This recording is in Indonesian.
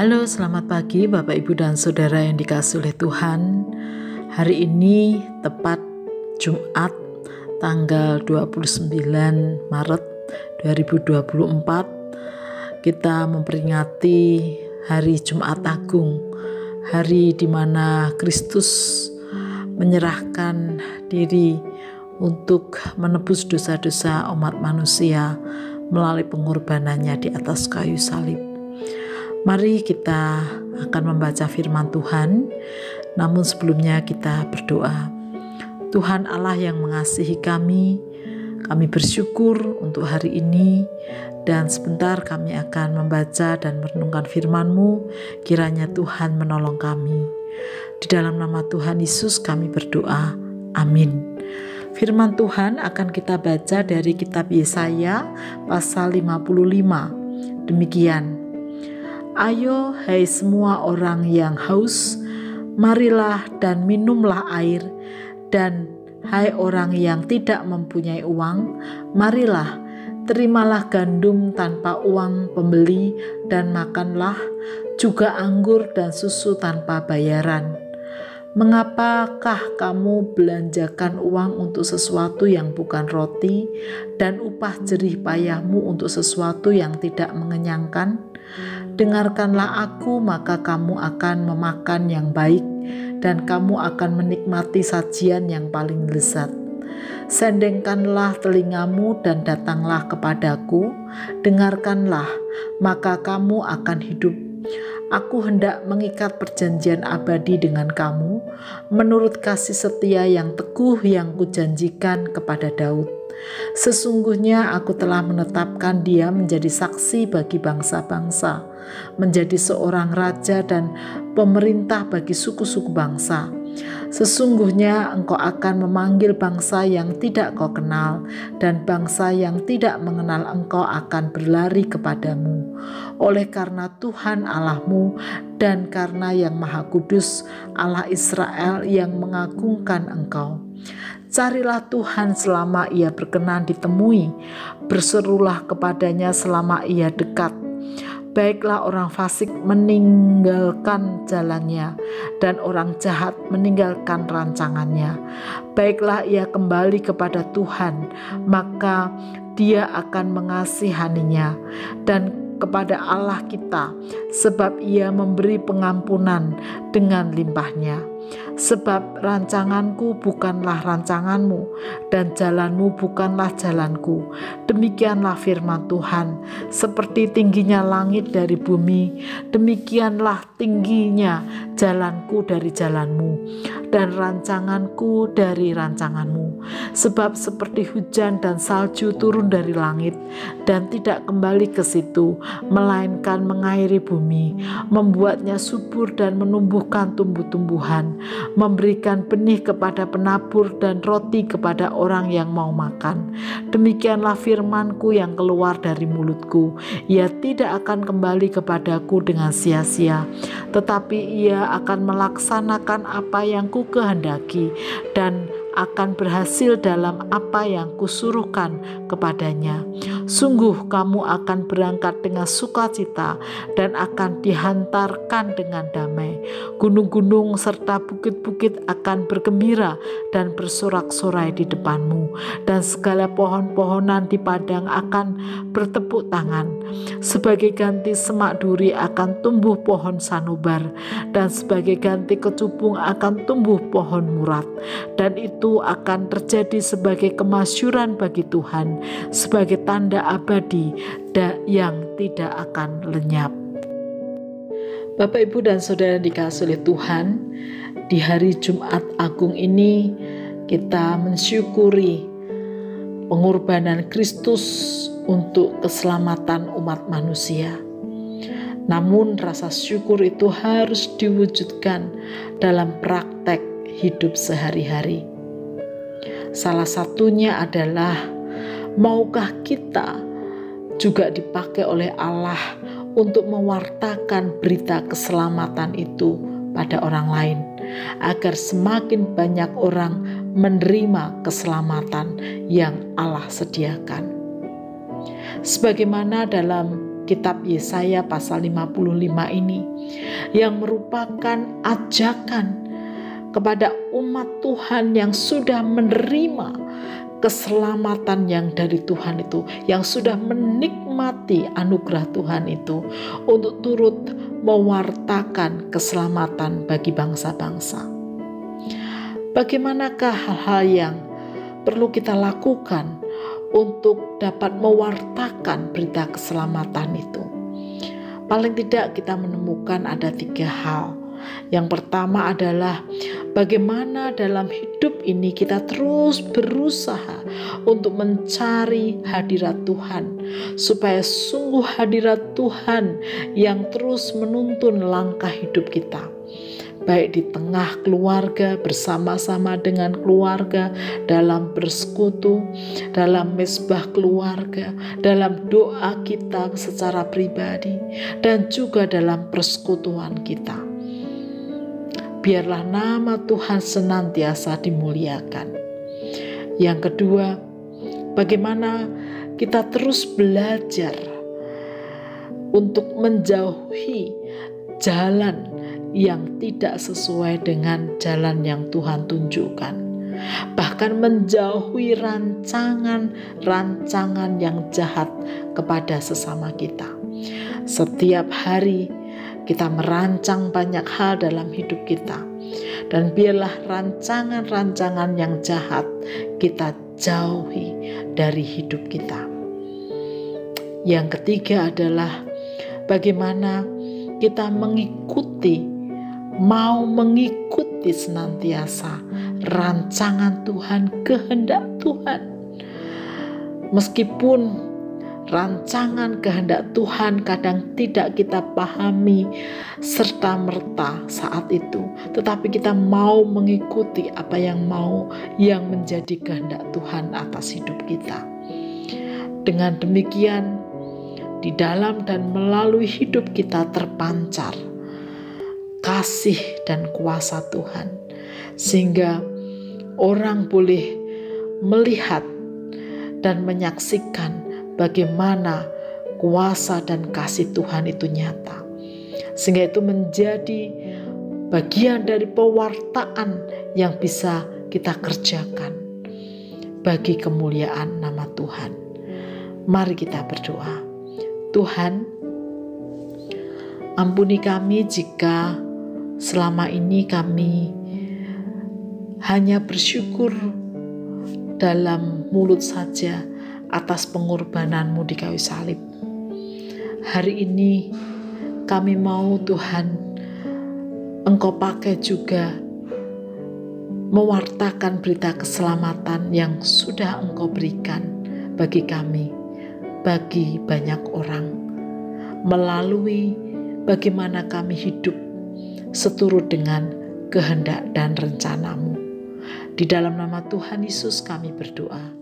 Halo, selamat pagi Bapak, Ibu, dan Saudara yang dikasihi oleh Tuhan. Hari ini tepat Jumat tanggal 29 Maret 2024. Kita memperingati hari Jumat Agung, hari di mana Kristus menyerahkan diri untuk menebus dosa-dosa umat manusia melalui pengorbanannya di atas kayu salib. Mari kita akan membaca firman Tuhan, namun sebelumnya kita berdoa. Tuhan Allah yang mengasihi kami bersyukur untuk hari ini, dan sebentar kami akan membaca dan merenungkan firman-Mu. Kiranya Tuhan menolong kami. Di dalam nama Tuhan Yesus kami berdoa. Amin. Firman Tuhan akan kita baca dari kitab Yesaya pasal 55. Demikian. Ayo hai semua orang yang haus, marilah dan minumlah air, dan hai orang yang tidak mempunyai uang, marilah, terimalah gandum tanpa uang pembeli dan makanlah, juga anggur dan susu tanpa bayaran. Mengapakah kamu belanjakan uang untuk sesuatu yang bukan roti, dan upah jerih payahmu untuk sesuatu yang tidak mengenyangkan? Dengarkanlah aku, maka kamu akan memakan yang baik, dan kamu akan menikmati sajian yang paling lezat. Sendengkanlah telingamu dan datanglah kepadaku, dengarkanlah, maka kamu akan hidup. Aku hendak mengikat perjanjian abadi dengan kamu, menurut kasih setia yang teguh yang kujanjikan kepada Daud. Sesungguhnya aku telah menetapkan dia menjadi saksi bagi bangsa-bangsa, menjadi seorang raja dan pemerintah bagi suku-suku bangsa. Sesungguhnya engkau akan memanggil bangsa yang tidak kau kenal, dan bangsa yang tidak mengenal engkau akan berlari kepadamu. Oleh karena Tuhan Allahmu dan karena Yang Maha Kudus, Allah Israel yang mengagungkan engkau. Carilah Tuhan selama ia berkenan ditemui, berserulah kepadanya selama ia dekat. Baiklah orang fasik meninggalkan jalannya, dan orang jahat meninggalkan rancangannya. Baiklah ia kembali kepada Tuhan, maka dia akan mengasihaninya, dan kepada Allah kita, sebab ia memberi pengampunan dengan limpahnya. Sebab rancanganku bukanlah rancanganmu, dan jalanmu bukanlah jalanku. Demikianlah firman Tuhan. Seperti tingginya langit dari bumi, demikianlah tingginya jalanku dari jalanmu, dan rancanganku dari rancanganmu. Sebab seperti hujan dan salju turun dari langit, dan tidak kembali ke situ, melainkan mengairi bumi, membuatnya subur dan menumbuhkan tumbuh-tumbuhan, memberikan benih kepada penabur dan roti kepada orang yang mau makan. Demikianlah firmanku yang keluar dari mulutku. Ia tidak akan kembali kepadaku dengan sia-sia, tetapi ia akan melaksanakan apa yang ku kehendaki, dan akan berhasil dalam apa yang kusuruhkan kepadanya. Sungguh kamu akan berangkat dengan sukacita dan akan dihantarkan dengan damai. Gunung-gunung serta bukit-bukit akan bergembira dan bersorak-sorai di depanmu, dan segala pohon-pohonan di padang akan bertepuk tangan. Sebagai ganti semak duri akan tumbuh pohon sanubar, dan sebagai ganti kecubung akan tumbuh pohon murat. Dan itu akan terjadi sebagai kemasyuran bagi Tuhan, sebagai tanda abadi yang tidak akan lenyap. Bapak, Ibu, dan Saudara dikasihi oleh Tuhan, di hari Jumat Agung ini kita mensyukuri pengorbanan Kristus untuk keselamatan umat manusia. Namun rasa syukur itu harus diwujudkan dalam praktek hidup sehari-hari. Salah satunya adalah, maukah kita juga dipakai oleh Allah untuk mewartakan berita keselamatan itu pada orang lain, agar semakin banyak orang menerima keselamatan yang Allah sediakan. Sebagaimana dalam kitab Yesaya pasal 55 ini, yang merupakan ajakan kepada umat Tuhan yang sudah menerima keselamatan yang dari Tuhan itu, yang sudah menikmati anugerah Tuhan itu, untuk turut mewartakan keselamatan bagi bangsa-bangsa. Bagaimanakah hal-hal yang perlu kita lakukan untuk dapat mewartakan berita keselamatan itu? Paling tidak kita menemukan ada 3 hal. Yang pertama adalah bagaimana dalam hidup ini kita terus berusaha untuk mencari hadirat Tuhan, supaya sungguh hadirat Tuhan yang terus menuntun langkah hidup kita, baik di tengah keluarga, bersama-sama dengan keluarga, dalam bersekutu, dalam mezbah keluarga, dalam doa kita secara pribadi, dan juga dalam persekutuan kita. Biarlah nama Tuhan senantiasa dimuliakan. Yang kedua, bagaimana kita terus belajar untuk menjauhi jalan yang tidak sesuai dengan jalan yang Tuhan tunjukkan. Bahkan menjauhi rancangan-rancangan yang jahat kepada sesama kita. Setiap hari kita merancang banyak hal dalam hidup kita, dan biarlah rancangan-rancangan yang jahat kita jauhi dari hidup kita. Yang ketiga adalah bagaimana kita mau mengikuti senantiasa rancangan Tuhan, kehendak Tuhan. Meskipun rancangan kehendak Tuhan kadang tidak kita pahami serta-merta saat itu, tetapi kita mau mengikuti apa yang menjadi kehendak Tuhan atas hidup kita. Dengan demikian, di dalam dan melalui hidup kita terpancar kasih dan kuasa Tuhan, sehingga orang boleh melihat dan menyaksikan bagaimana kuasa dan kasih Tuhan itu nyata, sehingga itu menjadi bagian dari pewartaan yang bisa kita kerjakan bagi kemuliaan nama Tuhan. Mari kita berdoa. Tuhan, ampuni kami jika selama ini kami hanya bersyukur dalam mulut saja atas pengorbanan-Mu di kayu salib. Hari ini kami mau Tuhan, Engkau pakai juga mewartakan berita keselamatan yang sudah Engkau berikan bagi kami, bagi banyak orang, melalui bagaimana kami hidup seturut dengan kehendak dan rencana-Mu. Di dalam nama Tuhan Yesus kami berdoa.